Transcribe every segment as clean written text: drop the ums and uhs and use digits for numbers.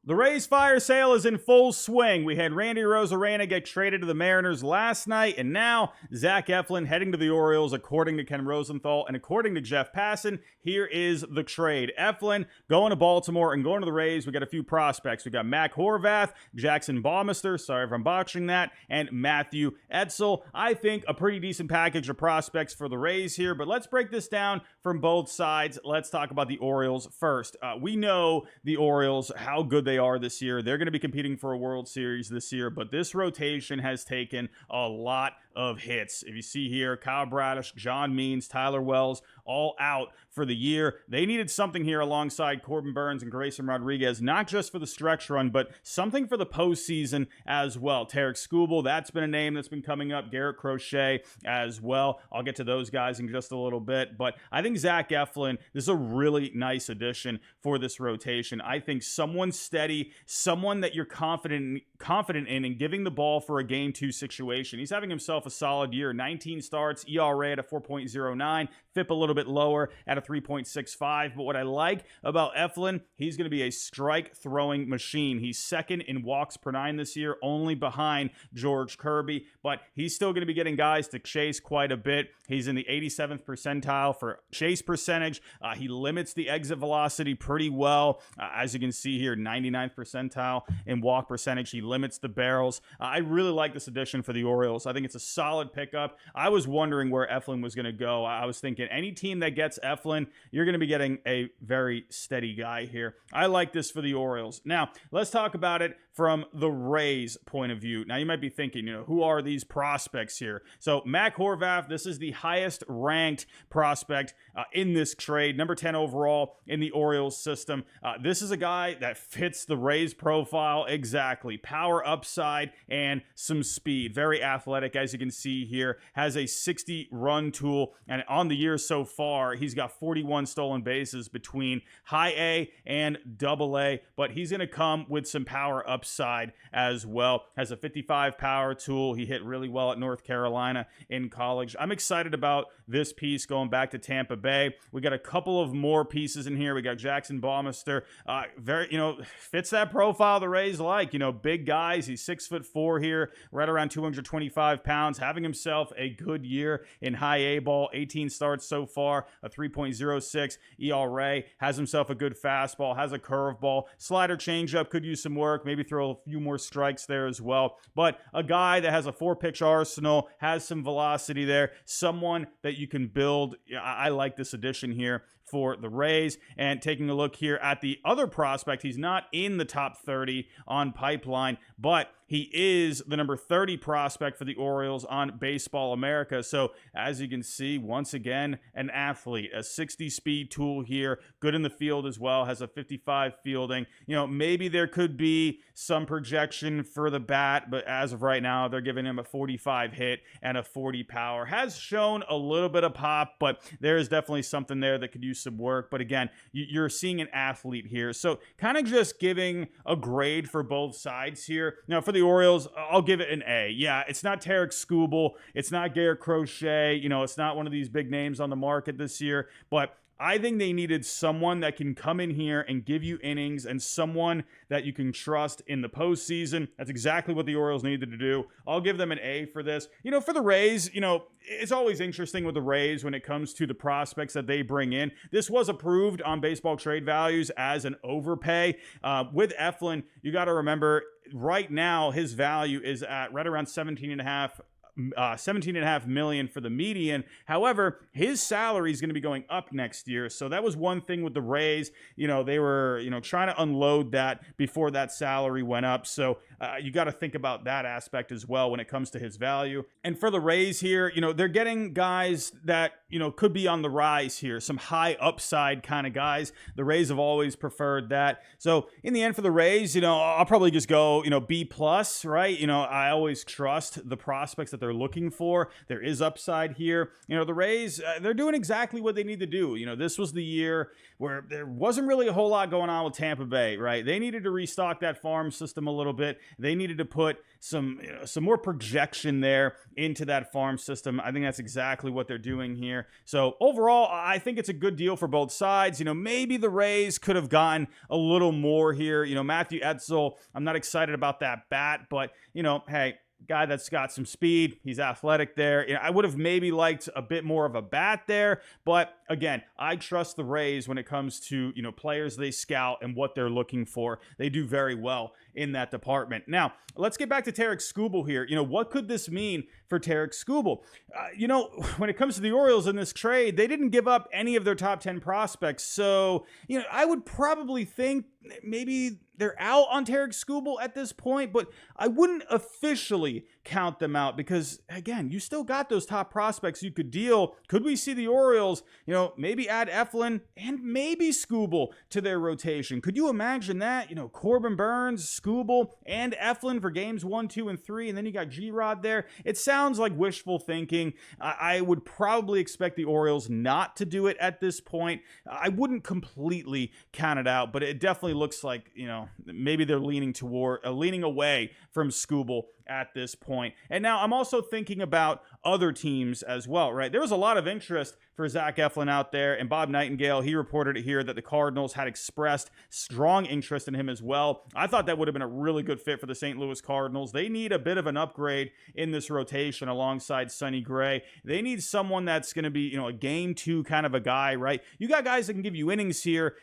The Rays fire sale is in full swing. We had Randy Arozarena get traded to the Mariners last night, and now Zack Eflin heading to the Orioles, according to Ken Rosenthal and according to Jeff Passan. Here is the trade. Eflin going to Baltimore and going to the Rays. We got a few prospects. We got Mac Horvath, Jackson Baumister, sorry if I'm botching that, and Matthew Etzel. I think a pretty decent package of prospects for the Rays here, but let's break this down from both sides. Let's talk about the Orioles first. We know the Orioles, how good they are this year. They're going to be competing for a World Series this year, but this rotation has taken a lot of hits. If you see here, Kyle Bradish, John Means, Tyler Wells, all out for the year. They needed something here alongside Corbin Burns and Grayson Rodriguez, not just for the stretch run, but something for the postseason as well. Tarik Skubal, that's been a name that's been coming up. Garrett Crochet as well. I'll get to those guys in just a little bit, but I think Zack Eflin, this is a really nice addition for this rotation. I think someone steady, someone that you're confident in and giving the ball for a game 2 situation. He's having himself a solid year. 19 starts, ERA at a 4.09, FIP a little bit lower at a 3.65. But what I like about Eflin, he's going to be a strike throwing machine. He's second in walks per 9 this year, only behind George Kirby, but he's still going to be getting guys to chase quite a bit. He's in the 87th percentile for chase percentage. He limits the exit velocity pretty well. As you can see here, 99th percentile in walk percentage. He limits the barrels. I really like this addition for the Orioles. I think it's a solid pickup. I was wondering where Eflin was going to go. I was thinking any team that gets Eflin, you're going to be getting a very steady guy here. I like this for the Orioles. Now, let's talk about it from the Rays' point of view. Now, you might be thinking, who are these prospects here? So, Mac Horvath, this is the highest ranked prospect in this trade, number 10 overall in the Orioles system. This is a guy that fits the Rays profile exactly. Power upside and some speed. Very athletic, as you can see here. Has a 60 run tool, and on the year so far, he's got 41 stolen bases between high A and double A, but he's going to come with some power upside as well. Has a 55 power tool. He hit really well at North Carolina in college. I'm excited about this piece going back to Tampa Bay. We got a couple of more pieces in here. We got Jackson Baumister. Fits that profile the Rays like. Big guys. He's 6'4" here, right around 225 pounds, having himself a good year in high A ball. 18 starts so far, a 3.06 ERA. Has himself a good fastball, has a curveball. Slider changeup could use some work. Maybe throw a few more strikes there as well. But a guy that has a 4-pitch arsenal, has some velocity there, someone that you can build. I like this addition here for the Rays. And taking a look here at the other prospect, he's not in the top 30 on Pipeline, but he is the number 30 prospect for the Orioles on Baseball America. So as you can see, once again, an athlete, a 60 speed tool here, good in the field as well, has a 55 fielding. Maybe there could be some projection for the bat, but as of right now, they're giving him a 45 hit and a 40 power. Has shown a little bit of pop, but there is definitely something there that could use some work. But again, you're seeing an athlete here. So kind of just giving a grade for both sides here. Now for the Orioles, I'll give it an A. Yeah, it's not Tarik Skubal. It's not Garrett Crochet. It's not one of these big names on the market this year, but I think they needed someone that can come in here and give you innings and someone that you can trust in the postseason. That's exactly what the Orioles needed to do. I'll give them an A for this. For the Rays, it's always interesting with the Rays when it comes to the prospects that they bring in. This was approved on Baseball Trade Values as an overpay. With Eflin, you got to remember right now his value is at right around 17.5 million for the median. However, his salary is going to be going up next year. So that was one thing with the Rays. They were, trying to unload that before that salary went up. So you got to think about that aspect as well when it comes to his value. And for the Rays here, they're getting guys that, could be on the rise here. Some high upside kind of guys. The Rays have always preferred that. So in the end for the Rays, I'll probably just go, B plus, right? I always trust the prospects that they're they're looking for. There is upside here. The Rays, they're doing exactly what they need to do. This was the year where there wasn't really a whole lot going on with Tampa Bay, right? They needed to restock that farm system a little bit. They needed to put some more projection there into that farm system. I think that's exactly what they're doing here. So overall, I think it's a good deal for both sides. Maybe the Rays could have gotten a little more here. Matthew Etzel, I'm not excited about that bat, but hey, guy that's got some speed. He's athletic there. I would have maybe liked a bit more of a bat there, but again, I trust the Rays when it comes to, players they scout and what they're looking for. They do very well in that department. Now, let's get back to Tarik Skubal here. What could this mean for Tarik Skubal? When it comes to the Orioles in this trade, they didn't give up any of their top 10 prospects. So, I would probably think maybe they're out on Tarik Skubal at this point, but I wouldn't officially count them out because, again, you still got those top prospects you could deal. Could we see the Orioles, maybe add Eflin and maybe Skubal to their rotation? Could you imagine that? Corbin Burns, Skubal, and Eflin for games 1, 2, and 3, and then you got G-Rod there. It sounds like wishful thinking. I would probably expect the Orioles not to do it at this point. I wouldn't completely count it out, but it definitely looks like, maybe they're leaning away from Skubal at this point. And now I'm also thinking about other teams as well, right? There was a lot of interest for Zack Eflin out there, and Bob Nightingale, he reported it here that the Cardinals had expressed strong interest in him as well. I thought that would have been a really good fit for the St. Louis Cardinals. They need a bit of an upgrade in this rotation alongside Sonny Gray. They need someone that's going to be, a game 2 kind of a guy, right? You got guys that can give you innings here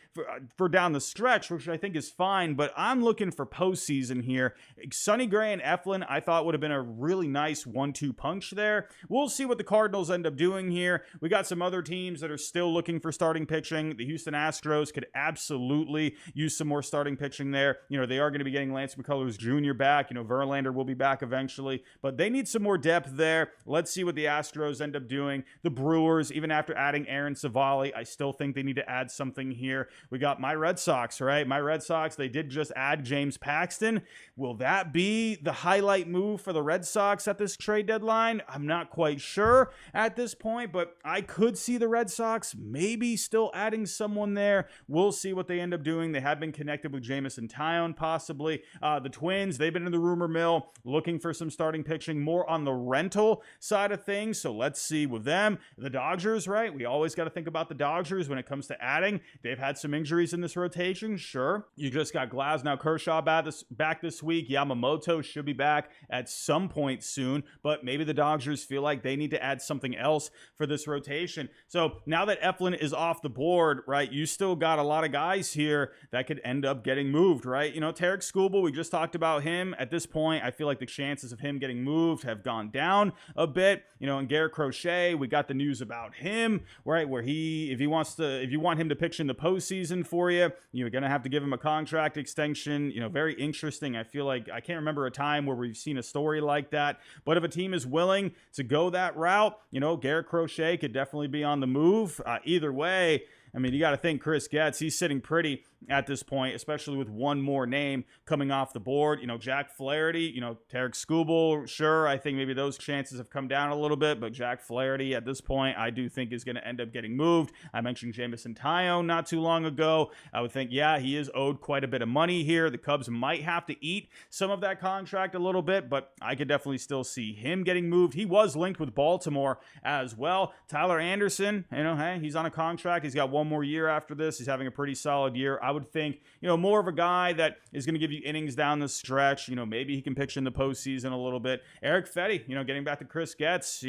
for down the stretch, which I think is fine, but I'm looking for postseason here. Sonny Gray and Eflin, I thought would have been a really nice 1-2 punch there. We'll see what the Cardinals end up doing here. We got some other teams that are still looking for starting pitching. The Houston Astros could absolutely use some more starting pitching there. They are going to be getting Lance McCullers Jr. back. Verlander will be back eventually, but they need some more depth there. Let's see what the Astros end up doing. The Brewers, even after adding Aaron Savali, I still think they need to add something here. We got my Red Sox, right? My Red Sox, they did just add James Paxton. Will that be the highlight move for the Red Sox at this trade deadline? I'm not quite sure at this point, but I could see the Red Sox maybe still adding someone there. We'll see what they end up doing. They have been connected with Jamison Tyone, possibly. The Twins, they've been in the rumor mill looking for some starting pitching, more on the rental side of things. So let's see with them. The Dodgers, right? We always got to think about the Dodgers when it comes to adding. They've had some injuries in this rotation, sure. You just got Glasnow Kershaw back this week. Yamamoto should be back at some point soon, but maybe the Dodgers feel like they need to add something else for this rotation. So now that Eflin is off the board, right, you still got a lot of guys here that could end up getting moved, right? Tarik Skubal, we just talked about him. At this point, I feel like the chances of him getting moved have gone down a bit. And Garrett Crochet, we got the news about him, right, where if you want him to pitch in the postseason for you, you're going to have to give him a contract extension. Very interesting. I feel like I can't remember a time where we've seen a story like that, but if a team is willing to go that route, Garrett Crochet could definitely be on the move. Either way, you got to think Chris Getz, he's sitting pretty at this point, especially with one more name coming off the board. Jack Flaherty, Tarik Skubal, sure, I think maybe those chances have come down a little bit, but Jack Flaherty at this point, I do think is going to end up getting moved. I mentioned Jamison Tyone not too long ago. I would think, yeah, he is owed quite a bit of money here. The Cubs might have to eat some of that contract a little bit, but I could definitely still see him getting moved. He was linked with Baltimore as well. Tyler Anderson, hey, he's on a contract. He's got one more year after this. He's having a pretty solid year. I would think, more of a guy that is going to give you innings down the stretch. Maybe he can pitch in the postseason a little bit. Eric Fetty, getting back to Chris Getz,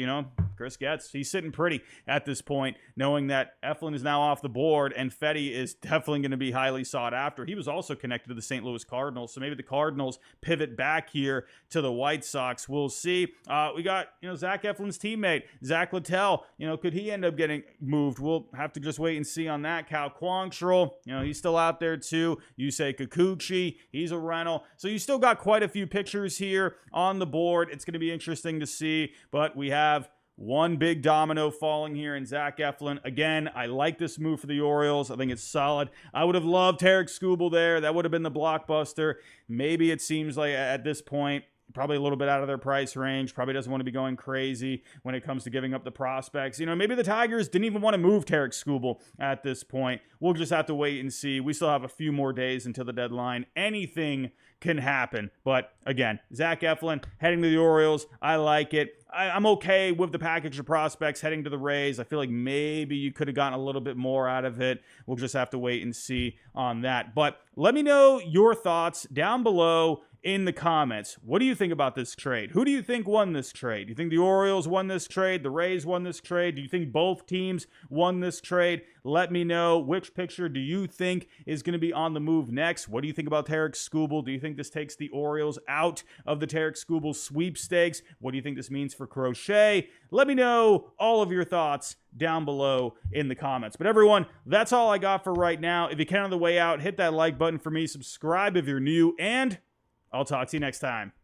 Chris Getz, he's sitting pretty at this point, knowing that Eflin is now off the board and Fetty is definitely going to be highly sought after. He was also connected to the St. Louis Cardinals, so maybe the Cardinals pivot back here to the White Sox. We'll see. We got, Zack Eflin's teammate, Zach Littell. Could he end up getting moved? We'll have to just wait and see on that. Cal Quantrill, he's still out there too. Yusei Kikuchi, he's a rental. So you still got quite a few pitchers here on the board. It's going to be interesting to see, but we have one big domino falling here in Zack Eflin. Again, I like this move for the Orioles. I think it's solid. I would have loved Tarik Skubal there. That would have been the blockbuster. Maybe it seems like at this point, probably a little bit out of their price range, probably doesn't want to be going crazy when it comes to giving up the prospects. Maybe the Tigers didn't even want to move Tarik Skubal at this point. We'll just have to wait and see. We still have a few more days until the deadline. Anything can happen. But again, Zack Eflin heading to the Orioles. I like it. I'm okay with the package of prospects heading to the Rays. I feel like maybe you could have gotten a little bit more out of it. We'll just have to wait and see on that. But let me know your thoughts down below in the comments. What do you think about this trade? Who do you think won this trade? Do you think the Orioles won this trade? The Rays won this trade? Do you think both teams won this trade? Let me know. Which pitcher do you think is going to be on the move next? What do you think about Tarik Skubal? Do you think this takes the Orioles out of the Tarik Skubal sweepstakes? What do you think this means for Crochet? Let me know all of your thoughts down below in the comments. But everyone, that's all I got for right now. If you can on the way out, hit that like button for me. Subscribe if you're new, and I'll talk to you next time.